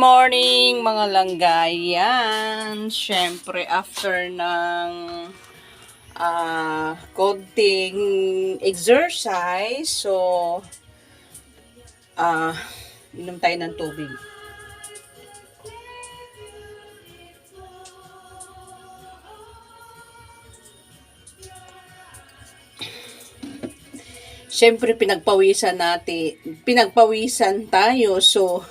Morning mga langgayan. Siyempre after ng konting exercise, so inom tayo ng tubig. Siyempre pinagpawisan tayo, so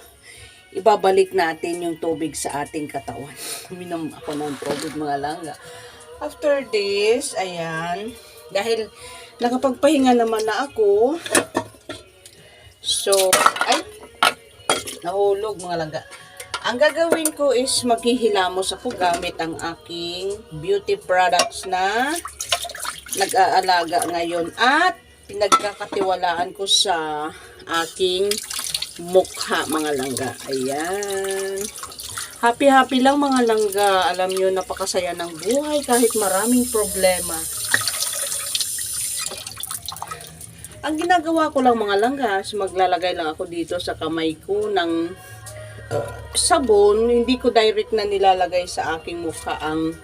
ibabalik natin yung tubig sa ating katawan. Uminom ako ng tubig mga langga. After this, ayan, dahil nakapagpahinga naman na ako, so, nahulog mga langga. Ang gagawin ko is maghihilamos ako gamit ang aking beauty products na nag-aalaga ngayon at pinagkakatiwalaan ko sa aking mukha mga langga. Ayan. Happy lang mga langga. Alam nyo, napakasaya ng buhay kahit maraming problema. Ang ginagawa ko lang mga langga, maglalagay lang ako dito sa kamay ko ng sabon. Hindi ko direct na nilalagay sa aking mukha ang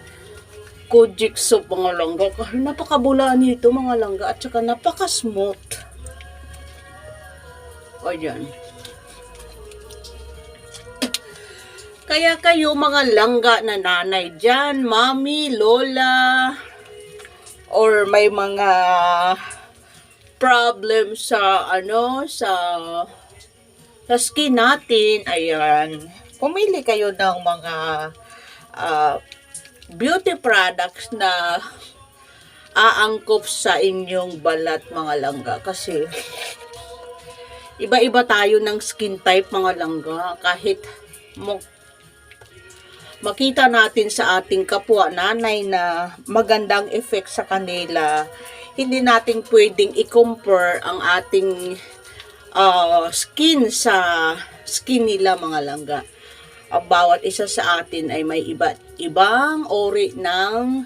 Kojic soap mga langga. Kasi napakabulaan nito mga langga at saka napaka-smooth. O yan. Kaya kayo mga langga na nanay dyan, mami, lola, or may mga problem sa skin natin, ayan, pumili kayo ng mga beauty products na aangkop sa inyong balat mga langga. Kasi iba-iba tayo ng skin type mga langga. Kahit makita natin sa ating kapwa nanay na magandang effect sa kanila, hindi natin pwedeng i-compare ang ating skin sa skin nila mga langga. Bawat isa sa atin ay may ibang uri ng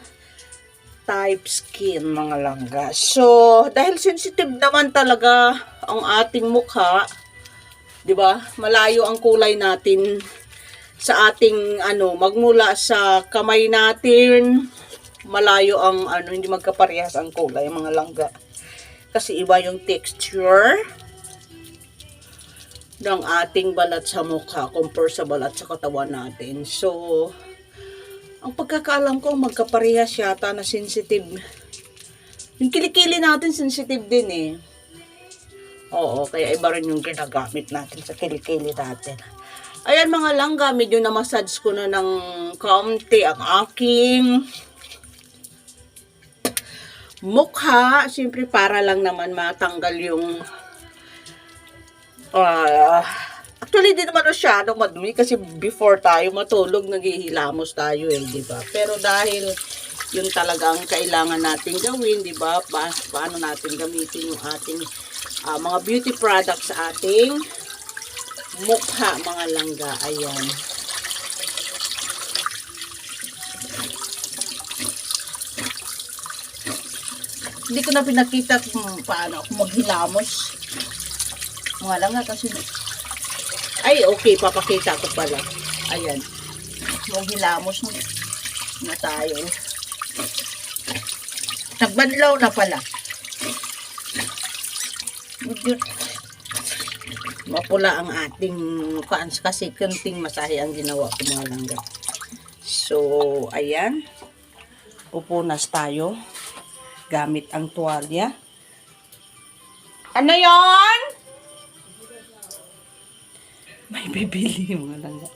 type skin mga langga. So, dahil sensitive naman talaga ang ating mukha, 'di ba? Malayo ang kulay natin sa ating magmula sa kamay natin, malayo ang hindi magkaparehas ang kulay mga langga. Kasi iba yung texture ng ating balat sa mukha compare sa balat sa katawan natin. So, ang pagkakaalam ko magkaparehas yata na sensitive. Yung kilikili natin sensitive din eh. Oo, kaya iba rin yung ginagamit natin sa kilikili natin. Ayan mga langga, medyo na-massage ko na ng kaunti ang aking mukha. Siyempre para lang naman matanggal yung actually di naman masyadong madumi kasi before tayo matulog naghihilamos tayo di ba? Pero dahil yun talagang kailangan natin gawin, di ba? Paano natin gamitin yung ating mga beauty products sa ating mukha mga langga. Ayan. Hindi ko na pinakita kung paano ako maghilamos mga langga kasi okay, papakita ko pala. Ayan. Maghilamos na tayo. Nagbanlaw na pala. Mapula ang ating fans kasi kunting masahe ang ginawa ko mga langga. So, ayan. Pupunas tayo gamit ang tuwalya. Ano yon? May bibili mga langga.